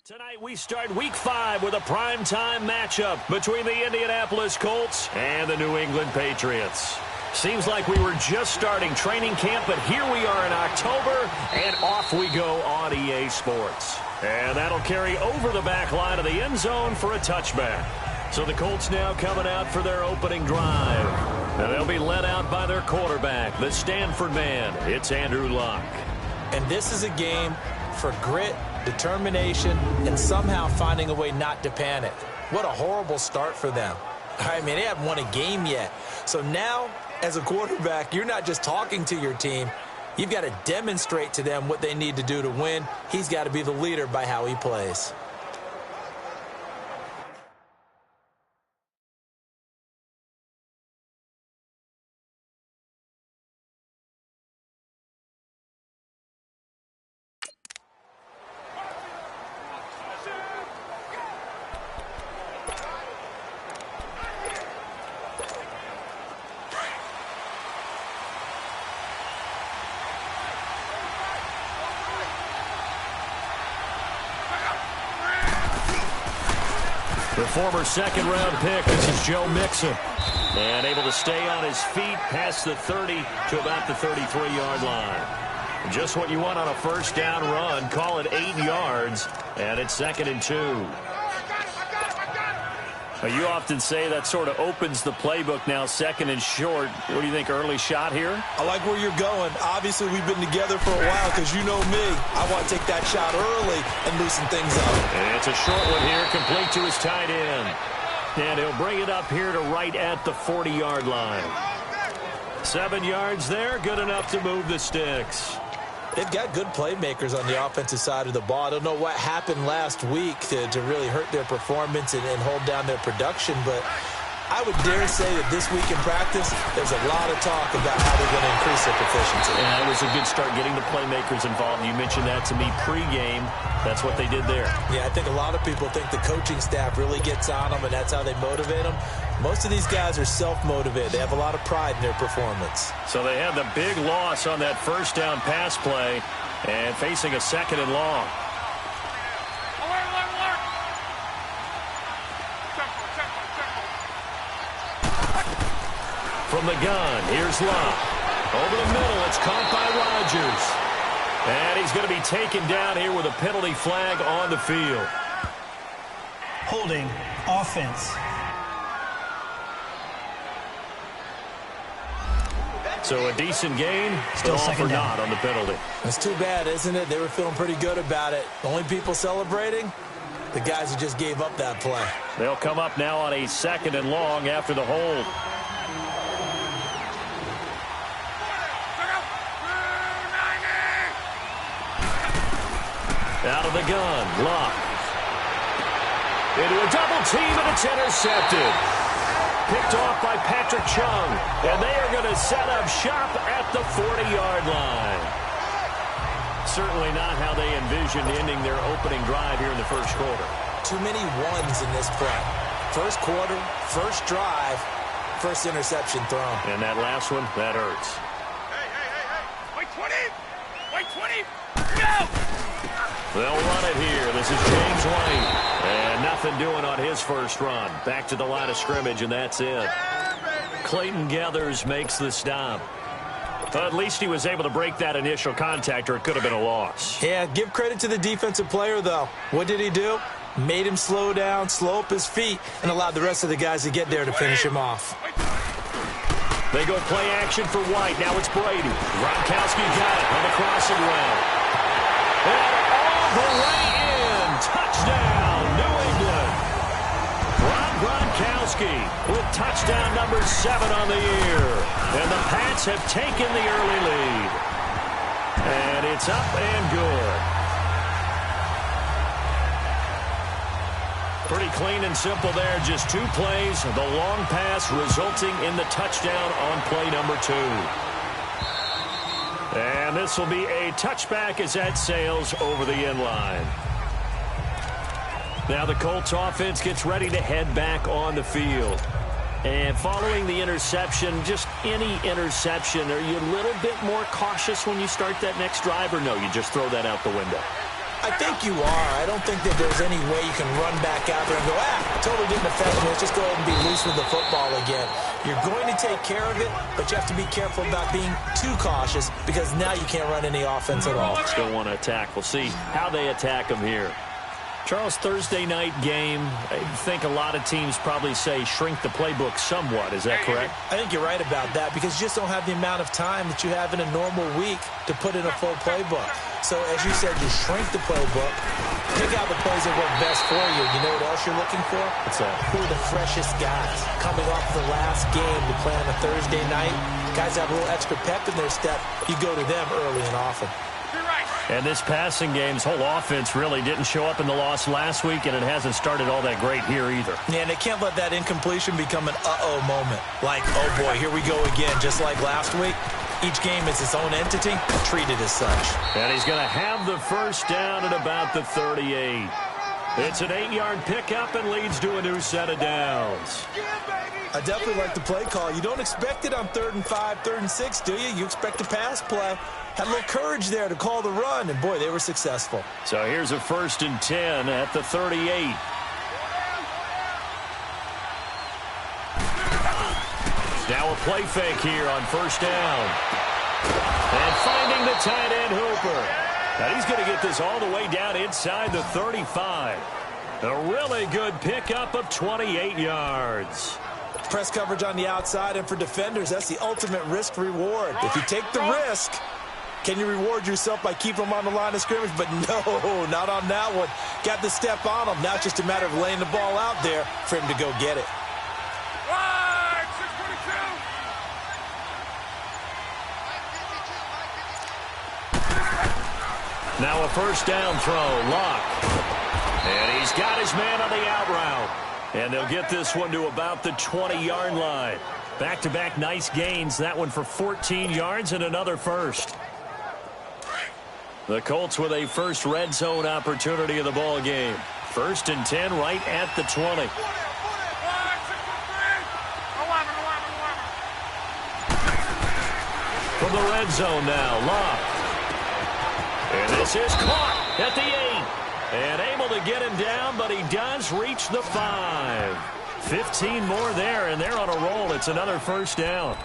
Tonight we start Week 5 with a primetime matchup between the Indianapolis Colts and the New England Patriots. Seems like we were just starting training camp, but here we are in October, and off we go on EA Sports. And that'll carry over the back line of the end zone for a touchback. So the Colts now coming out for their opening drive. And they'll be led out by their quarterback, the Stanford man. It's Andrew Luck. And this is a game for grit, determination, and somehow finding a way not to panic. What a horrible start for them. I mean, they haven't won a game yet. So now, as a quarterback, you're not just talking to your team. You've got to demonstrate to them what they need to do to win. He's got to be the leader by how he plays. The former second-round pick, this is Joe Mixon. And able to stay on his feet past the 30 to about the 33-yard line. Just what you want on a first down run. Call it 8 yards, and it's 2nd and 2. You often say that sort of opens the playbook now, 2nd and short. What do you think, early shot here? I like where you're going. Obviously, we've been together for a while because you know me. I want to take that shot early and loosen things up. And it's a short one here, complete to his tight end. And he'll bring it up here to right at the 40-yard line. 7 yards there, good enough to move the sticks. They've got good playmakers on the offensive side of the ball. I don't know what happened last week to really hurt their performance and hold down their production, but I would dare say that this week in practice, there's a lot of talk about how they're going to increase their proficiency. Yeah, it was a good start getting the playmakers involved. You mentioned that to me pregame. That's what they did there. Yeah, I think a lot of people think the coaching staff really gets on them, and that's how they motivate them. Most of these guys are self-motivated. They have a lot of pride in their performance. So they had the big loss on that first down pass play and facing a 2nd and long. From the gun, here's Luck. Over the middle, it's caught by Rodgers. And he's going to be taken down here with a penalty flag on the field. Holding offense. So a decent gain, Still all for second down. naught on the penalty. It's too bad, isn't it? They were feeling pretty good about it. The only people celebrating, the guys who just gave up that play. They'll come up now on a 2nd and long after the hold. Out of the gun, Luck. Into a double team, and it's intercepted. Picked off by Patrick Chung, and they are going to set up shop at the 40-yard line. Certainly not how they envisioned ending their opening drive here in the first quarter. Too many ones in this play. First quarter, first drive, first interception thrown. And that last one, that hurts. Hey. Wait 20! Wait 20! No! They'll run it here. This is James White. And nothing doing on his first run. Back to the line of scrimmage, and that's it. Clayton Gathers makes the stop. But at least he was able to break that initial contact, or it could have been a loss. Yeah, give credit to the defensive player, though. What did he do? Made him slow down, slow up his feet, and allowed the rest of the guys to get there to finish him off. They go play action for White. Now it's Brady. Gronkowski got it on the crossing route. And all the way in. Touchdown, New England. Gronkowski with touchdown number 7 on the year. And the Pats have taken the early lead. And it's up and good. Pretty clean and simple there. Just 2 plays. The long pass resulting in the touchdown on play number 2. And this will be a touchback as that sails over the end line. Now the Colts offense gets ready to head back on the field. And following the interception, just any interception, are you a little bit more cautious when you start that next drive, or no, you just throw that out the window? I think you are. I don't think that there's any way you can run back out there and go, totally didn't affect me. Let's just go ahead and be loose with the football again. You're going to take care of it, but you have to be careful about being too cautious because now you can't run any offense at all. Still want to attack. We'll see how they attack them here. Charles, Thursday night game, I think a lot of teams probably say shrink the playbook somewhat. Is that correct? I think you're right about that because you just don't have the amount of time that you have in a normal week to put in a full playbook. So, as you said, you shrink the playbook, pick out the plays that work best for you. You know what else you're looking for? What's that? Who are the freshest guys coming off the last game to play on a Thursday night? Guys have a little extra pep in their step. You go to them early and often. And this passing game's whole offense really didn't show up in the loss last week, and it hasn't started all that great here either. Yeah, and they can't let that incompletion become an uh-oh moment. Like, oh boy, here we go again, just like last week. Each game is its own entity, treated as such. And he's going to have the first down at about the 38. It's an 8-yard pickup and leads to a new set of downs. I definitely like the play call. You don't expect it on 3rd and 5, 3rd and 6, do you? You expect a pass play. Had a little courage there to call the run, and boy, they were successful. So here's a 1st and 10 at the 38. Now a play fake here on 1st down. And finding the tight end Hooper. And he's going to get this all the way down inside the 35. A really good pickup of 28 yards. Press coverage on the outside, and for defenders, that's the ultimate risk-reward. If you take the risk, can you reward yourself by keeping them on the line of scrimmage? But no, not on that one. Got to step on them. Now it's just a matter of laying the ball out there for him to go get it. Wide, 622. Now a 1st down throw, Lock. And he's got his man on the out route. And they'll get this one to about the 20-yard line. Back-to-back nice gains. That one for 14 yards and another first. The Colts with a first red zone opportunity of the ball game. 1st and 10 right at the 20. From the red zone now, Lock. And this is caught at the 8. And able to get him down, but he does reach the 5. 15 more there, and they're on a roll. It's another 1st down.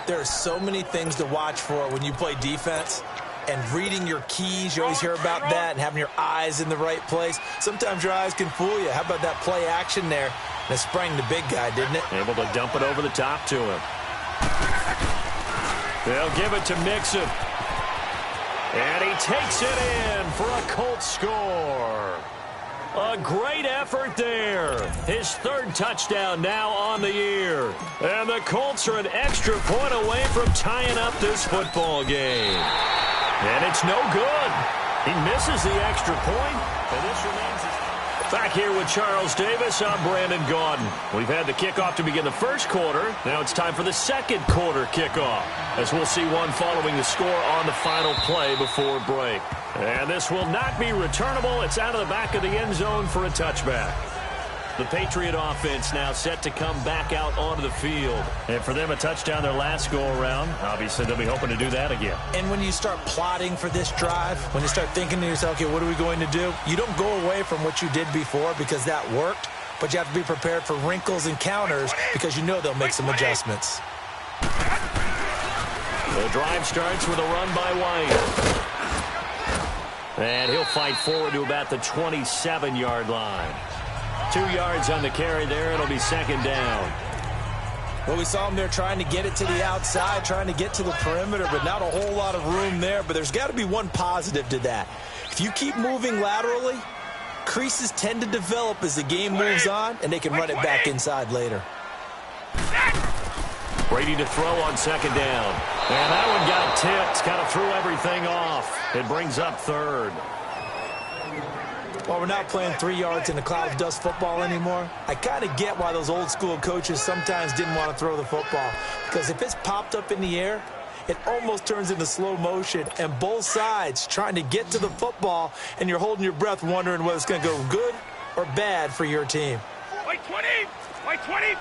There are so many things to watch for when you play defense. And reading your keys, you always hear about that, and having your eyes in the right place. Sometimes your eyes can fool you. How about that play action there? And it sprang the big guy, didn't it? Able to dump it over the top to him. They'll give it to Mixon. And he takes it in for a Colts score. A great effort there. His 3rd touchdown now on the year. And the Colts are an extra point away from tying up this football game. And it's no good. He misses the extra point, and this remains his... Back here with Charles Davis, I'm Brandon Gaudin. We've had the kickoff to begin the 1st quarter. Now it's time for the 2nd quarter kickoff, as we'll see one following the score on the final play before break. And this will not be returnable. It's out of the back of the end zone for a touchback. The Patriot offense now set to come back out onto the field. And for them, a touchdown their last go-around. Obviously, they'll be hoping to do that again. And when you start plotting for this drive, when you start thinking to yourself, okay, what are we going to do? You don't go away from what you did before because that worked, but you have to be prepared for wrinkles and counters because you know they'll make some adjustments. The drive starts with a run by White. And he'll fight forward to about the 27-yard line. 2 yards on the carry there. It'll be 2nd down. Well, we saw him there trying to get it to the outside, trying to get to the perimeter, but not a whole lot of room there. But there's got to be one positive to that. If you keep moving laterally, creases tend to develop as the game moves on, and they can run it back inside later. Brady to throw on 2nd down. And that one got tipped. Kind of threw everything off. It brings up 3rd. Well, we're not playing 3 yards in a cloud of dust football anymore. I kind of get why those old school coaches sometimes didn't want to throw the football. Because if it's popped up in the air, it almost turns into slow motion. And both sides trying to get to the football, and you're holding your breath wondering whether it's going to go good or bad for your team. White 20! White 20!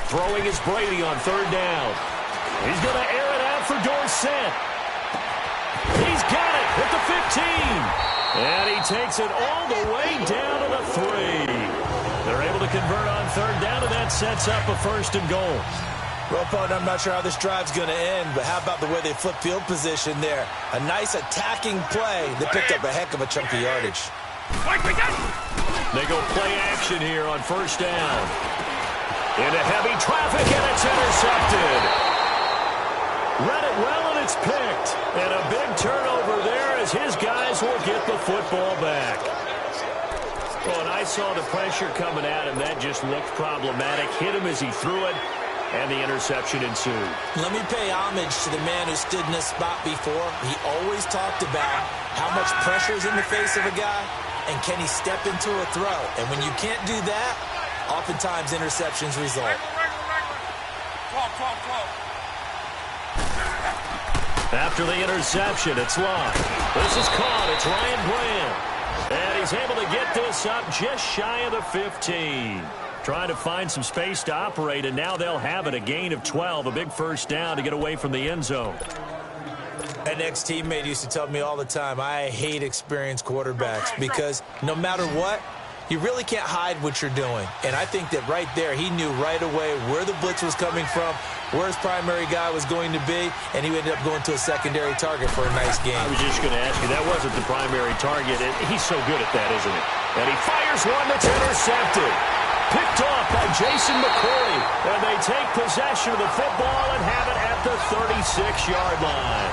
Throwing is Brady on 3rd down. He's going to air it out for Dorsett. He's He's got it at the 15. And he takes it all the way down to the 3. They're able to convert on third down, and that sets up a 1st and goal. Well, partner, I'm not sure how this drive's going to end, but how about the way they flip field position there? A nice attacking play that picked up a heck of a chunk of yardage. They go play action here on 1st down. Into heavy traffic, and it's intercepted. Read it well, and it's picked. And a big turnover there as his guys will get the football back. Well, and I saw the pressure coming at him. That just looked problematic. Hit him as he threw it, and the interception ensued. Let me pay homage to the man who stood in this spot before. He always talked about how much pressure is in the face of a guy, and can he step into a throw. And when you can't do that, oftentimes interceptions result. After the interception, it's long. This is caught. It's Ryan Brand. And he's able to get this up just shy of the 15. Trying to find some space to operate, and now they'll have it. A gain of 12, a big 1st down to get away from the end zone. An ex-teammate used to tell me all the time, I hate experienced quarterbacks because no matter what, you really can't hide what you're doing. And I think that right there, he knew right away where the blitz was coming from, where his primary guy was going to be, and he ended up going to a secondary target for a nice game. I was just going to ask you, that wasn't the primary target. He's so good at that, isn't he? And he fires one that's intercepted. Picked off by Jason McCourty. And they take possession of the football and have it at the 36-yard line.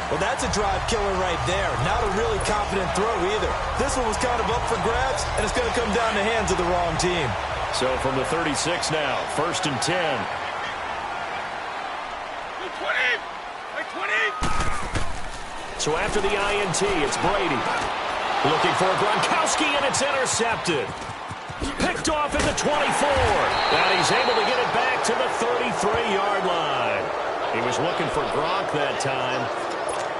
Well, that's a drive killer right there. Not a really confident throw either. This one was kind of up for grabs, and it's going to come down the hands of the wrong team. So from the 36 now, 1st and 10. 20. So after the INT, it's Brady. Looking for Gronkowski, and it's intercepted. Picked off at the 24. And he's able to get it back to the 33-yard line. He was looking for Gronk that time.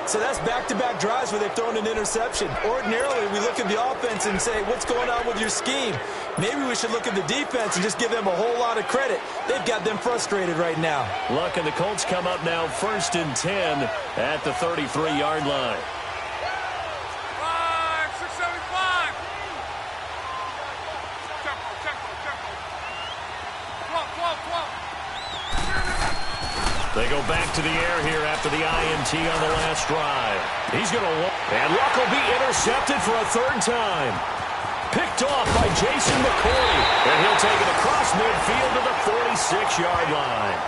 So that's back-to-back drives where they've thrown an interception. Ordinarily, we look at the offense and say, what's going on with your scheme? Maybe we should look at the defense and just give them a whole lot of credit. They've got them frustrated right now. Look, and the Colts come up now 1st and 10 at the 33-yard line. 675. They go back to the air here after the INT on the last drive. He's going to walk. And Luck will be intercepted for a 3rd time. Picked off by Jason McCourty. And he'll take it across midfield to the 46-yard line.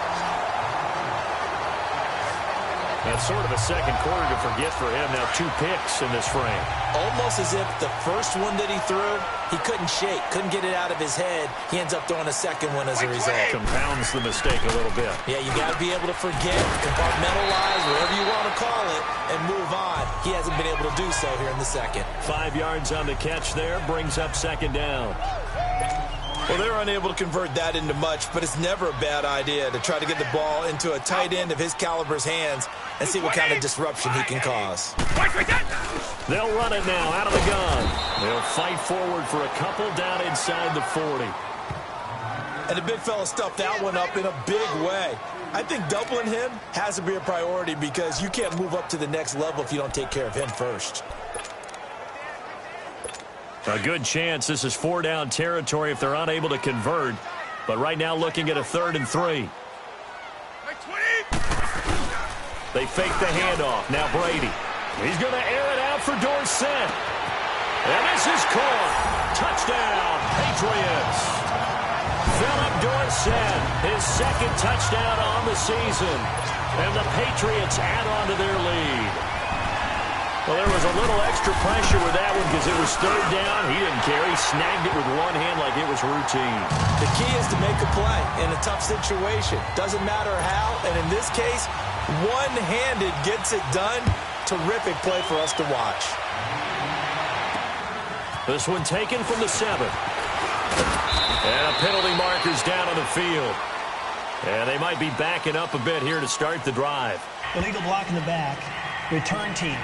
That's sort of a second quarter to forget for him. Now 2 picks in this frame. Almost as if the first one that he threw, he couldn't shake, couldn't get it out of his head. He ends up throwing a second one as a result. Compounds the mistake a little bit. Yeah, you got to be able to forget, compartmentalize, whatever you want to call it, and move on. He hasn't been able to do so here in the second. 5 yards on the catch there, brings up 2nd down. Well, they're unable to convert that into much, but it's never a bad idea to try to get the ball into a tight end of his caliber's hands and see what kind of disruption he can cause. They'll run it now out of the gun. They'll fight forward for a couple down inside the 40. And the big fella stuffed that one up in a big way. I think doubling him has to be a priority because you can't move up to the next level if you don't take care of him first. A good chance this is 4-down territory if they're unable to convert. But right now looking at a 3rd and 3. They fake the handoff. Now Brady. He's going to air it out for Dorsett. And this is caught. Touchdown, Patriots. Philip Dorsett, his 2nd touchdown on the season. And the Patriots add on to their lead. Well, there was a little extra pressure with that one because it was 3rd down. He didn't care. He snagged it with one hand like it was routine. The key is to make a play in a tough situation. Doesn't matter how, and in this case, one-handed gets it done. Terrific play for us to watch. This one taken from the 7. And a penalty marker's down on the field. And they might be backing up a bit here to start the drive. Illegal block in the back. Return team.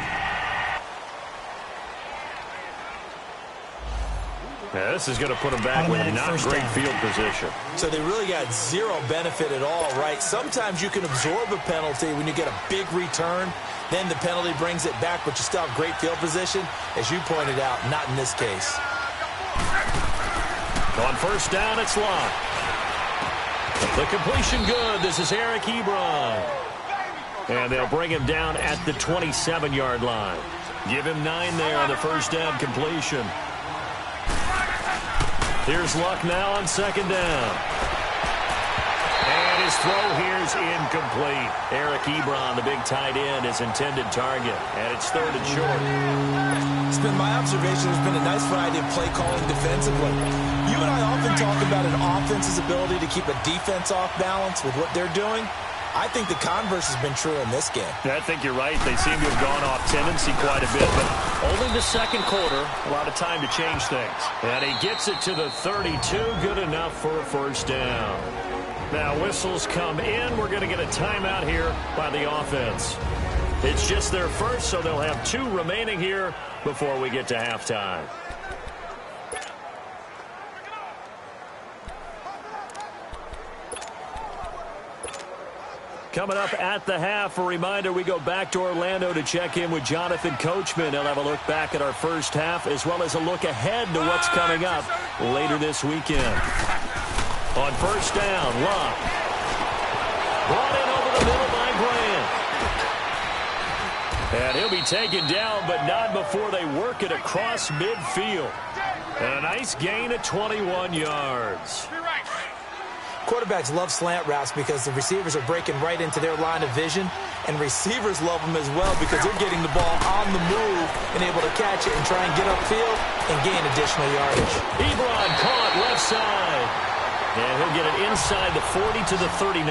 Yeah, this is going to put them back with not great field position. So they really got zero benefit at all, right? Sometimes you can absorb a penalty when you get a big return. Then the penalty brings it back, but you still have great field position. As you pointed out, not in this case. On first down, it's Locke. The completion good. This is Eric Ebron. And they'll bring him down at the 27-yard line. Give him 9 there on the first down completion. Here's Luck now on second down. And his throw here is incomplete. Eric Ebron, the big tight end, his intended target. And it's 3rd and short. It's been my observation. There's been a nice variety of play calling defensively. You and I often talk about an offense's ability to keep a defense off balance with what they're doing. I think the converse has been true in this game. I think you're right. They seem to have gone off tendency quite a bit, but only the second quarter, a lot of time to change things. And he gets it to the 32, good enough for a first down. Now whistles come in. We're going to get a timeout here by the offense. It's just their first, so they'll have 2 remaining here before we get to halftime. Coming up at the half, a reminder, we go back to Orlando to check in with Jonathan Coachman. He'll have a look back at our first half as well as a look ahead to what's coming up later this weekend. On first down, Locke. Brought in over the middle by Grant. And he'll be taken down, but not before they work it across midfield. And a nice gain of 21 yards. Quarterbacks love slant routes because the receivers are breaking right into their line of vision, and receivers love them as well because they're getting the ball on the move and able to catch it and try and get upfield and gain additional yardage. Ebron caught left side, and he'll get it inside the 40 to the 39.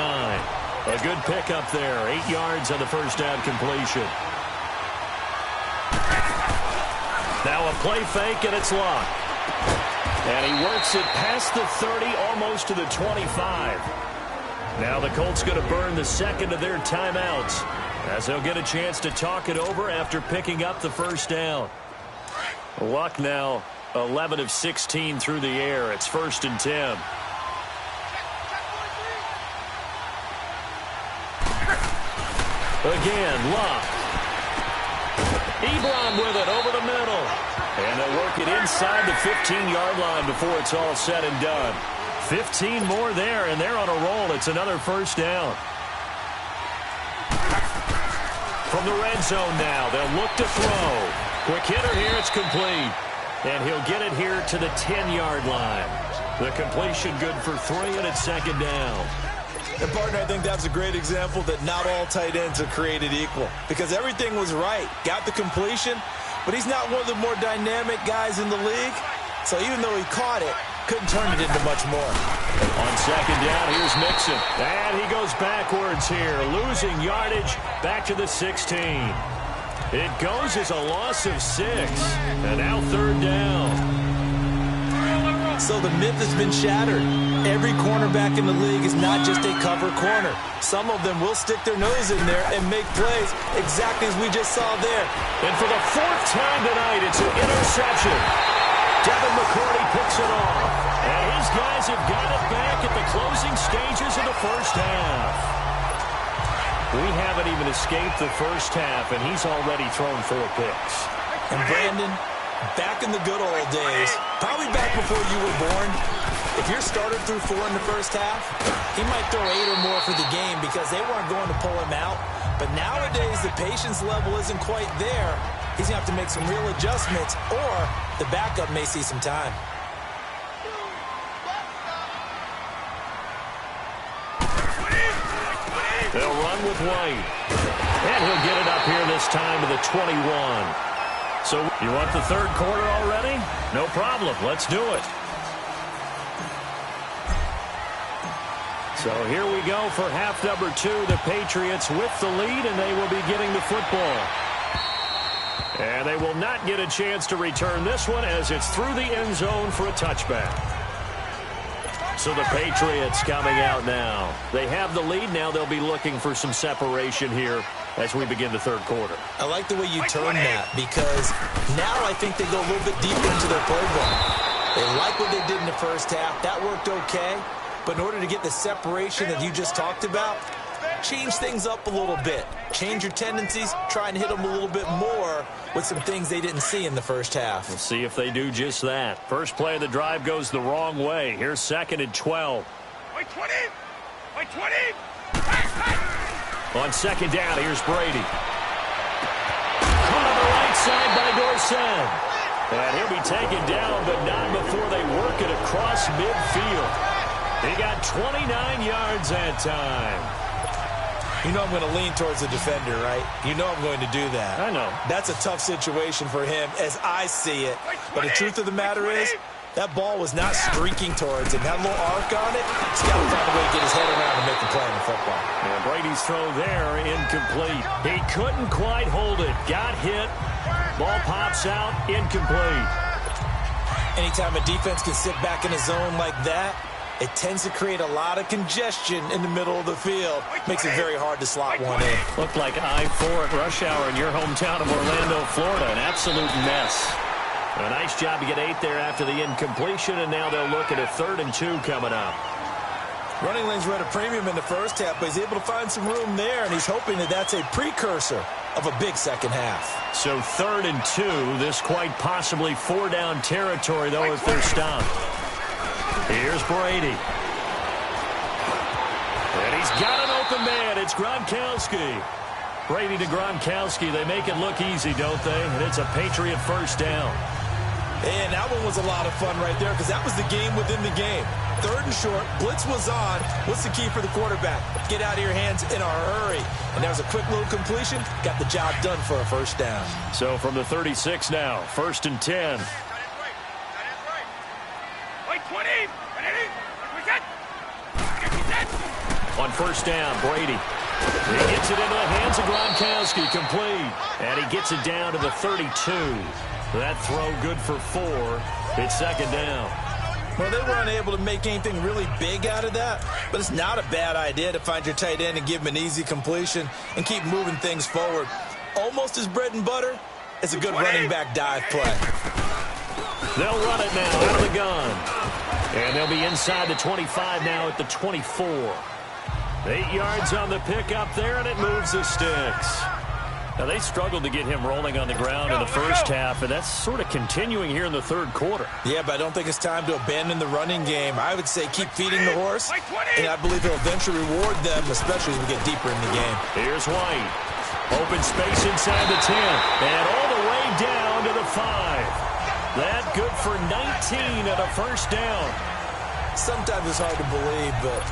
A good pickup there, 8 yards on the first down completion. Now a play fake, and it's Locke. And he works it past the 30, almost to the 25. Now the Colts going to burn the second of their timeouts as they'll get a chance to talk it over after picking up the first down. Luck now 11 of 16 through the air. It's 1st and 10. Again, Luck. Ebron with it over the middle. And they'll work it inside the 15-yard line before it's all said and done. 15 more there, and they're on a roll. It's another first down. From the red zone now, they'll look to throw. Quick hitter here, it's complete. And he'll get it here to the 10-yard line. The completion good for 3, and it's 2nd down. And, partner, I think that's a great example that not all tight ends are created equal because everything was right. Got the completion, but he's not one of the more dynamic guys in the league. So even though he caught it, couldn't turn it into much more. On 2nd down, here's Mixon. And he goes backwards here, losing yardage back to the 16. It goes as a loss of 6. And now 3rd down. So the myth has been shattered. Every cornerback in the league is not just a cover corner. Some of them will stick their nose in there and make plays exactly as we just saw there. And for the 4th time tonight, it's an interception. Devin McCourty picks it off. And his guys have got it back at the closing stages of the first half. We haven't even escaped the first half, and he's already thrown 4 picks. And Brandon, back in the good old days, probably back before you were born, if your starter threw 4 in the first half, he might throw 8 or more for the game because they weren't going to pull him out. But nowadays, the patience level isn't quite there. He's going to have to make some real adjustments, or the backup may see some time. They'll run with White. And he'll get it up here this time to the 21. So you want the 3rd quarter already? No problem. Let's do it. So here we go for half number 2. The Patriots with the lead, and they will be getting the football. And they will not get a chance to return this one as it's through the end zone for a touchback. So the Patriots coming out now. They have the lead. Now they'll be looking for some separation here as we begin the 3rd quarter. I like the way you turn that because now I think they go a little bit deeper into their playbook. They like what they did in the first half. That worked okay. But in order to get the separation that you just talked about, change things up a little bit. Change your tendencies. Try and hit them a little bit more with some things they didn't see in the first half. We'll see if they do just that. First play of the drive goes the wrong way. Here's 2nd and 12. Wait 20. Wait 20. On 2nd down, here's Brady. Caught on the right side by Dorsett. And he'll be taken down, but not before they work it across midfield. He got 29 yards that time. You know I'm going to lean towards the defender, right? You know I'm going to do that. I know. That's a tough situation for him as I see it. But the truth of the matter is, that ball was not streaking towards him. That little arc on it, he's got to find a way to get his head around and make the play in the football. And Brady's throw there, incomplete. He couldn't quite hold it. Got hit. Ball pops out, incomplete. Anytime a defense can sit back in a zone like that, it tends to create a lot of congestion in the middle of the field. Makes it very hard to slot one in. Looked like I-4 at rush hour in your hometown of Orlando, Florida. An absolute mess. A nice job to get 8 there after the incompletion, and now they'll look at a 3rd and 2 coming up. Running lanes were at a premium in the first half, but he's able to find some room there, and he's hoping that that's a precursor of a big second half. So 3rd and 2, this quite possibly 4-down territory, though, if they're stopped. Here's Brady. And he's got an open man. It's Gronkowski. Brady to Gronkowski. They make it look easy, don't they? And it's a Patriot first down. And that one was a lot of fun right there because that was the game within the game. 3rd and short, blitz was on. What's the key for the quarterback? Get out of your hands in a hurry. And there's a quick little completion. Got the job done for a first down. So from the 36 now, 1st and 10. Wait 20. On 1st down, Brady. He gets it into the hands of Gronkowski, complete. And he gets it down to the 32. That throw good for 4. It's 2nd down. Well, they were unable to make anything really big out of that, but it's not a bad idea to find your tight end and give him an easy completion and keep moving things forward. Almost as bread and butter as a good running back dive play. They'll run it now out of the gun. And they'll be inside the 25 now at the 24. 8 yards on the pickup there, and it moves the sticks. Now, they struggled to get him rolling on the ground in the first half, and that's sort of continuing here in the 3rd quarter. Yeah, but I don't think it's time to abandon the running game. I would say keep feeding the horse, and I believe he'll eventually reward them, especially as we get deeper in the game. Here's White. Open space inside the 10, and all the way down to the 5. That good for 19 at a first down. Sometimes it's hard to believe, but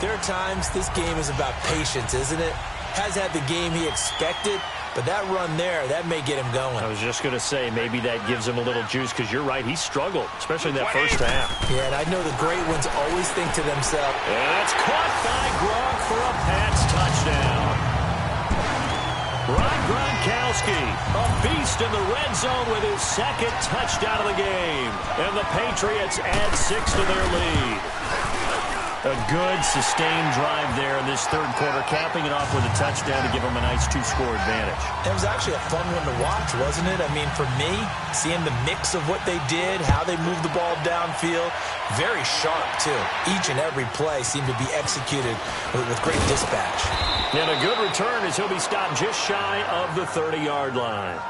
there are times this game is about patience, isn't it? Has had the game he expected, but that run there, that may get him going. I was just going to say, maybe that gives him a little juice, because you're right, he struggled, especially in that first half. Yeah, and I know the great ones always think to themselves. And that's caught by Gronk for a Pats touchdown. Rob Gronkowski, a beast in the red zone with his 2nd touchdown of the game. And the Patriots add 6 to their lead. A good, sustained drive there in this 3rd quarter, capping it off with a touchdown to give them a nice 2-score advantage. It was actually a fun one to watch, wasn't it? I mean, for me, seeing the mix of what they did, how they moved the ball downfield, very sharp, too. Each and every play seemed to be executed with great dispatch. And a good return as he'll be stopped just shy of the 30-yard line.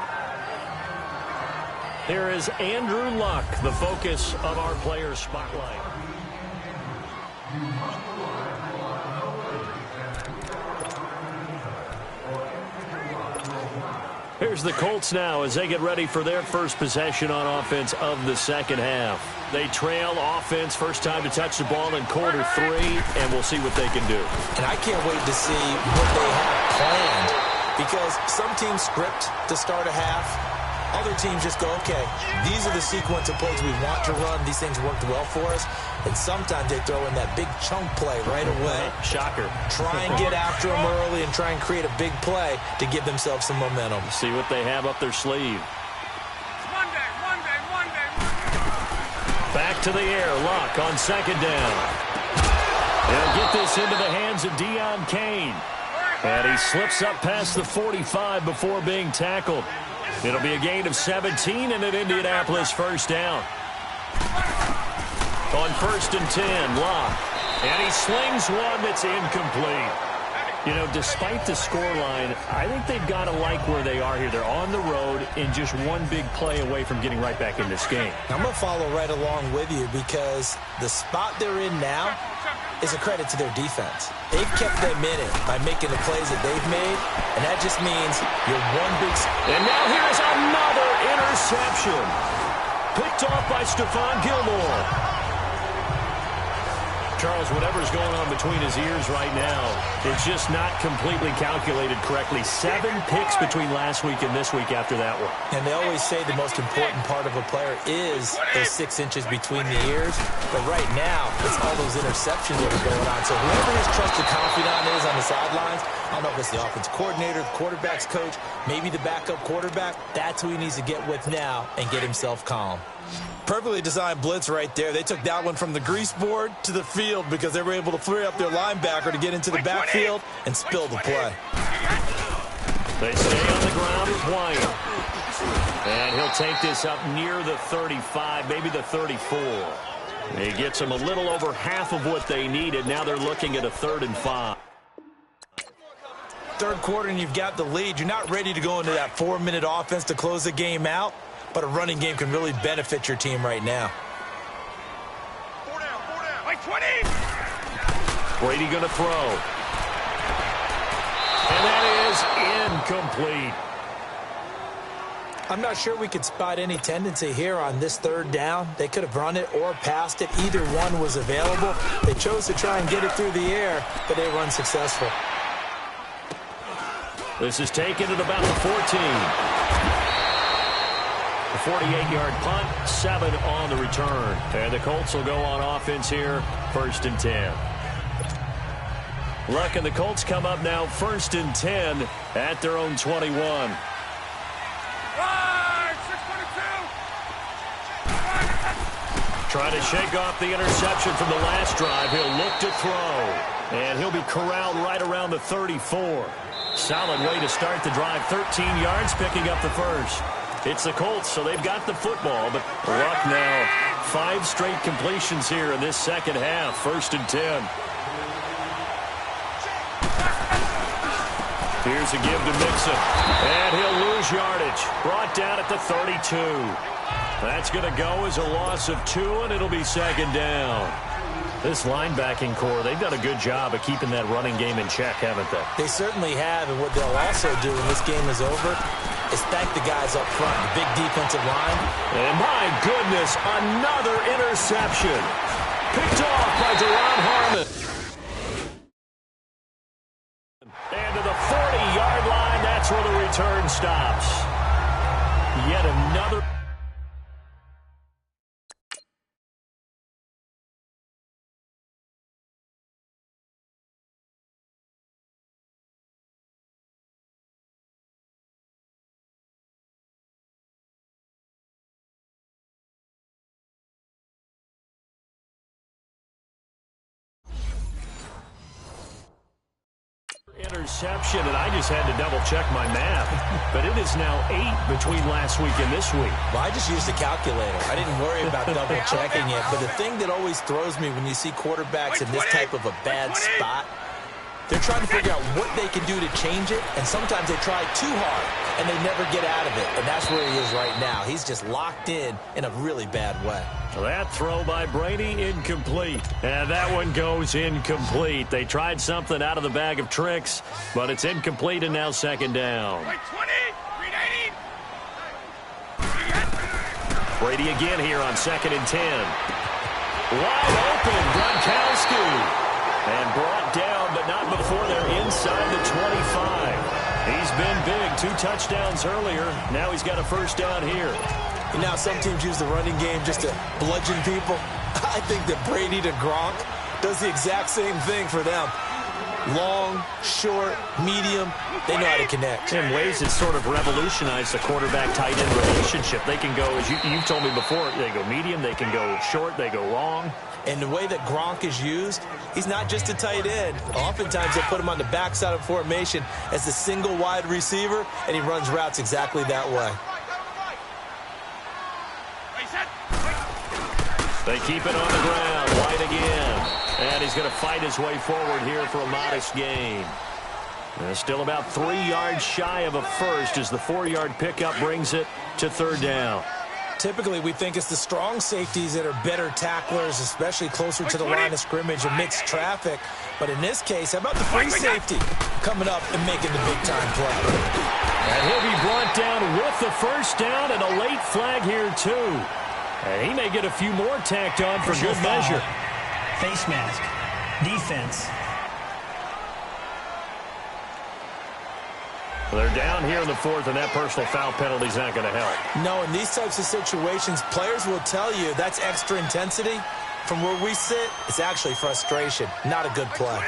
Here is Andrew Luck, the focus of our players' spotlight. Here's the Colts now as they get ready for their first possession on offense of the 2nd half. They trail offense, first time to touch the ball in quarter 3, and we'll see what they can do. And I can't wait to see what they have planned, because some teams script to start a half. Other teams just go, okay, these are the sequence of plays we want to run. These things worked well for us. And sometimes they throw in that big chunk play right away. Shocker. Try and get after them early and try and create a big play to give themselves some momentum. See what they have up their sleeve. Monday. Back to the air. Luck on 2nd down. They'll get this into the hands of Deion Kane. And he slips up past the 45 before being tackled. It'll be a gain of 17 and an Indianapolis first down. On 1st and 10, Locke. And he slings one that's incomplete. You know, despite the scoreline, I think they've got to like where they are here. They're on the road and just one big play away from getting right back in this game. I'm going to follow right along with you because the spot they're in now is a credit to their defense. They've kept them in it by making the plays that they've made, and that just means you're one big... And now here's another interception. Picked off by Stephon Gilmore. Charles, whatever's going on between his ears right now, it's just not completely calculated correctly. 7 picks between last week and this week after that one. And they always say the most important part of a player is those 6 inches between the ears. But right now, it's all those interceptions that are going on. So whoever his trusted confidant is on the sidelines, I don't know if it's the offense coordinator, the quarterback's coach, maybe the backup quarterback, that's who he needs to get with now and get himself calm. Perfectly designed blitz right there. They took that one from the grease board to the field because they were able to free up their linebacker to get into the backfield and spill the play. They stay on the ground with Wyatt. And he'll take this up near the 35, maybe the 34. He gets them a little over half of what they needed. Now they're looking at a 3rd and 5. Third quarter and you've got the lead. You're not ready to go into that 4-minute offense to close the game out. But a running game can really benefit your team right now. 4 down. Like 20. Brady going to throw. And that is incomplete. I'm not sure we could spot any tendency here on this 3rd down. They could have run it or passed it. Either one was available. They chose to try and get it through the air, but they were unsuccessful. This is taken at about the 14. A 48-yard punt, 7 on the return. And the Colts will go on offense here, 1st and 10. Luck and the Colts come up now, 1st and 10 at their own 21. Trying to shake off the interception from the last drive. He'll look to throw. And he'll be corralled right around the 34. Solid way to start the drive. 13 yards, picking up the first. It's the Colts, so they've got the football, but Luck now 5 straight completions here in this second half. 1st and 10. Here's a give to Mixon, and he'll lose yardage. Brought down at the 32. That's going to go as a loss of 2, and it'll be 2nd down. This linebacking core, they've done a good job of keeping that running game in check, haven't they? They certainly have, and what they'll also do when this game is over is thank the guys up front, the big defensive line. And my goodness, another interception. Picked off by Deron Harmon. And to the 40-yard line, that's where the return stops. Yet another... interception, and I just had to double-check my math. But it is now 8 between last week and this week. Well, I just used a calculator. I didn't worry about double-checking it. But the thing that always throws me when you see quarterbacks in this type of a bad spot, they're trying to figure out what they can do to change it, and sometimes they try too hard, and they never get out of it. And that's where he is right now. He's just locked in a really bad way. That throw by Brady, incomplete. And that one goes incomplete. They tried something out of the bag of tricks, but it's incomplete, and now 2nd down. Brady again here on 2nd and 10. Wide open, Gronkowski. And brought down, but not before they're inside the 25. He's been big. 2 touchdowns earlier. Now he's got a 1st down here. And now some teams use the running game just to bludgeon people. I think that Brady to Gronk does the exact same thing for them. Long, short, medium, they know how to connect. In ways that sort of revolutionized the quarterback-tight end relationship. They can go, as you've told me before, they go medium, they can go short, they go long. And the way that Gronk is used, he's not just a tight end. Oftentimes they put him on the backside of formation as a single wide receiver, and he runs routes exactly that way. They keep it on the ground. White again. And he's going to fight his way forward here for a modest gain. Still about 3 yards shy of a first as the 4-yard pickup brings it to third down. Typically, we think it's the strong safeties that are better tacklers, especially closer to the line of scrimmage amidst traffic. But in this case, how about the free safety coming up and making the big-time play? And he'll be brought down with the first down and a late flag here, too. And he may get a few more tacked on for good measure. Face mask. Defense. They're down here in the fourth, and that personal foul penalty is not going to help. No, in these types of situations, players will tell you that's extra intensity. From where we sit, it's actually frustration, not a good play.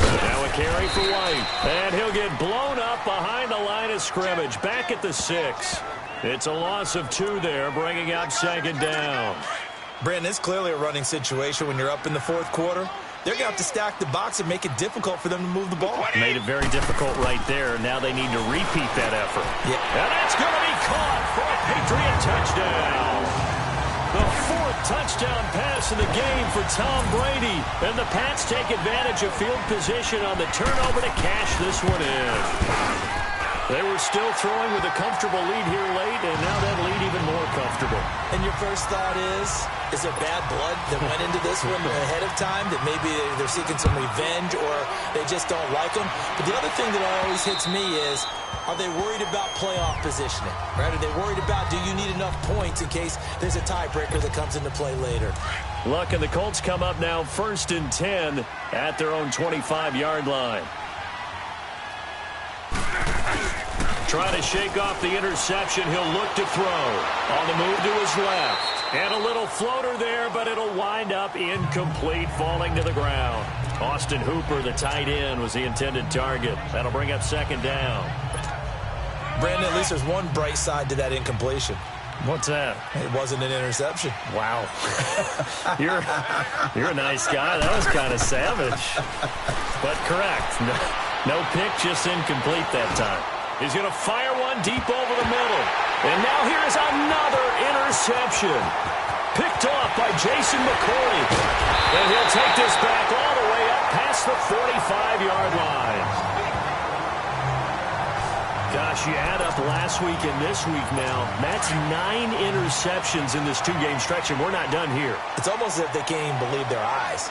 Now a carry for White, and he'll get blown up behind the line of scrimmage, back at the 6. It's a loss of 2 there, bringing up second down. Brandon, it's clearly a running situation when you're up in the fourth quarter. They're going to have to stack the box and make it difficult for them to move the ball. Made it very difficult right there. Now they need to repeat that effort. Yeah. And that's going to be caught for a Patriot touchdown. The 4th touchdown pass of the game for Tom Brady. And the Pats take advantage of field position on the turnover to cash this one in. They were still throwing with a comfortable lead here late, and now that lead even more comfortable. And your first thought is there bad blood that went into this one ahead of time, that maybe they're seeking some revenge or they just don't like them? But the other thing that always hits me is, are they worried about playoff positioning? Right? Are they worried about, do you need enough points in case there's a tiebreaker that comes into play later? Look, and the Colts come up now 1st and 10 at their own 25-yard line. Trying to shake off the interception. He'll look to throw. On the move to his left. And a little floater there, but it'll wind up incomplete, falling to the ground. Austin Hooper, the tight end, was the intended target. That'll bring up second down. Brandon, at least there's one bright side to that incompletion. What's that? It wasn't an interception. Wow. You're a nice guy. That was kind of savage. But correct. No pick, just incomplete that time. He's going to fire one deep over the middle. And now here's another interception. Picked off by Jason McCoy. And he'll take this back all the way up past the 45-yard line. Gosh, you add up last week and this week now. That's 9 interceptions in this 2-game stretch, and we're not done here. It's almost as if they can't even believe their eyes.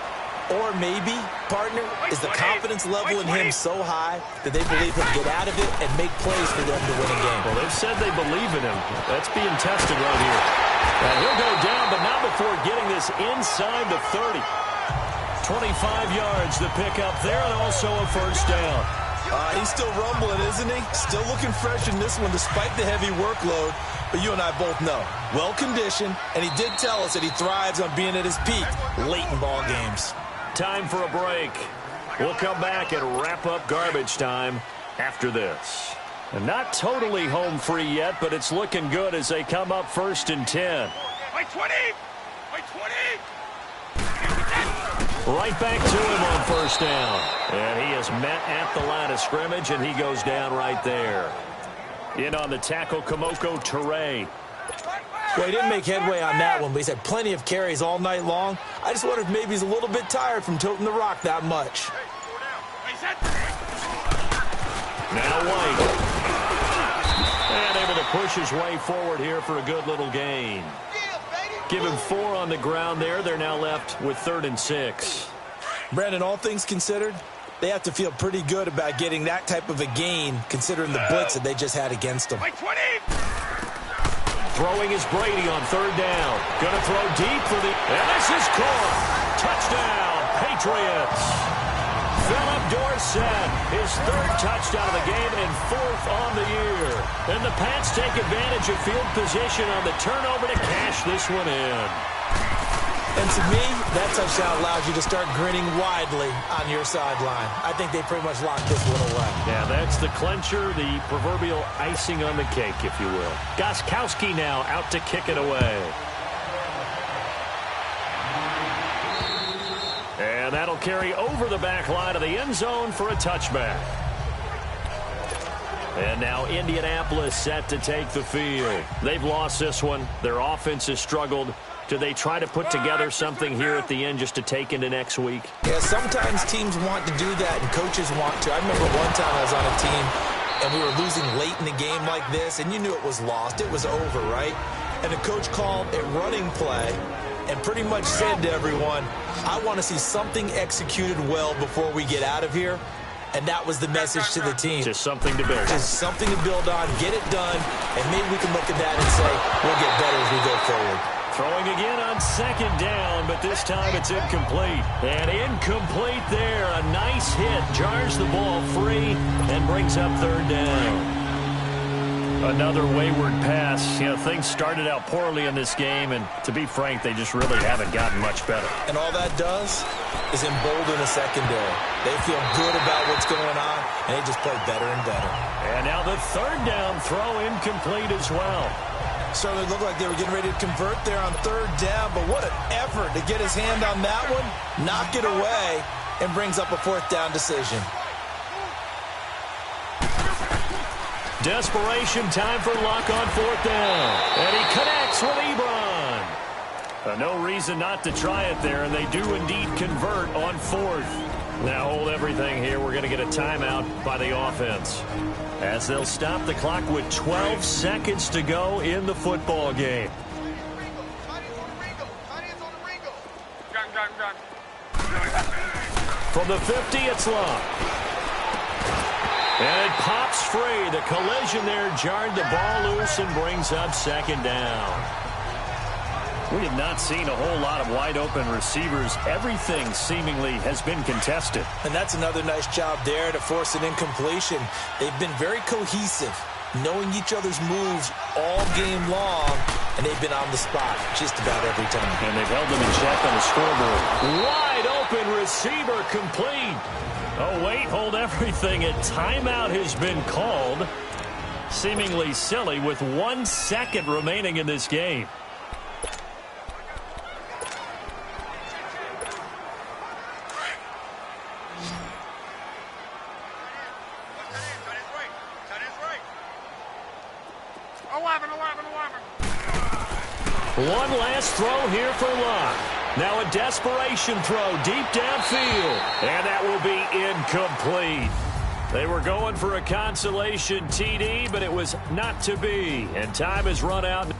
Or maybe, partner, is the confidence level in him so high that they believe he'll get out of it and make plays for them to win a game. Well, they've said they believe in him. That's being tested right here. And he'll go down, but not before getting this inside the 30. 25 yards, the pickup there, and also a first down. He's still rumbling, isn't he? Still looking fresh in this one despite the heavy workload. But you and I both know, well-conditioned, and he did tell us that he thrives on being at his peak late in ball games. Time for a break. We'll come back and wrap up garbage time after this. And not totally home free yet, but it's looking good as they come up 1st and 10. By 20! By 20! Right back to him on first down. And he is met at the line of scrimmage, and he goes down right there. In on the tackle, Kamoko Toure. Well, he didn't make headway on that one, but he's had plenty of carries all night long. I just wonder if maybe he's a little bit tired from toting the rock that much. Now White. And able to push his way forward here for a good little gain. Give him 4 on the ground there. They're now left with 3rd and 6. Brandon, all things considered, they have to feel pretty good about getting that type of a gain, considering the blitz that they just had against them. Throwing is Brady on 3rd down. Going to throw deep for the... And this is caught. Touchdown, Patriots. Philip Dorsett, his 3rd touchdown of the game and 4th on the year. And the Pats take advantage of field position on the turnover to cash this one in. And to me, that touchdown allows you to start grinning widely on your sideline. I think they pretty much locked this one away. Yeah, that's the clincher, the proverbial icing on the cake, if you will. Gostkowski now out to kick it away. And that'll carry over the back line of the end zone for a touchback. And now Indianapolis set to take the field. They've lost this one. Their offense has struggled. Do they try to put together something here at the end just to take into next week? Yeah, sometimes teams want to do that and coaches want to. I remember one time I was on a team and we were losing late in the game like this, and you knew it was lost. It was over, right? And the coach called a running play and pretty much said to everyone, I want to see something executed well before we get out of here. And that was the message to the team. Just something to build on. Just something to build on, get it done, and maybe we can look at that and say, we'll get better as we go forward. Throwing again on second down, but this time it's incomplete. And incomplete there. A nice hit. Jars the ball free and brings up third down. Another wayward pass. You know, things started out poorly in this game, and to be frank, they just really haven't gotten much better. And all that does is embolden a secondary. They feel good about what's going on, and they just play better and better. And now the third down throw incomplete as well. Certainly looked like they were getting ready to convert there on third down, but what an effort to get his hand on that one, knock it away, and brings up a fourth down decision. Desperation time for Luck on fourth down. And he connects with Ebron. No reason not to try it there, and they do indeed convert on fourth. Now hold everything here. We're going to get a timeout by the offense, as they'll stop the clock with 12 seconds to go in the football game. From the 50, it's Luck. And it pops free. The collision there jarred the ball loose and brings up second down. We have not seen a whole lot of wide-open receivers. Everything seemingly has been contested. And that's another nice job there to force an incompletion. They've been very cohesive, knowing each other's moves all game long, and they've been on the spot just about every time. And they've held them in check on the scoreboard. Wide-open receiver complete. Oh, wait, hold everything. A timeout has been called. Seemingly silly with 1 second remaining in this game. One last throw here for Luck. Now a desperation throw deep downfield. And that will be incomplete. They were going for a consolation TD, but it was not to be. And time has run out.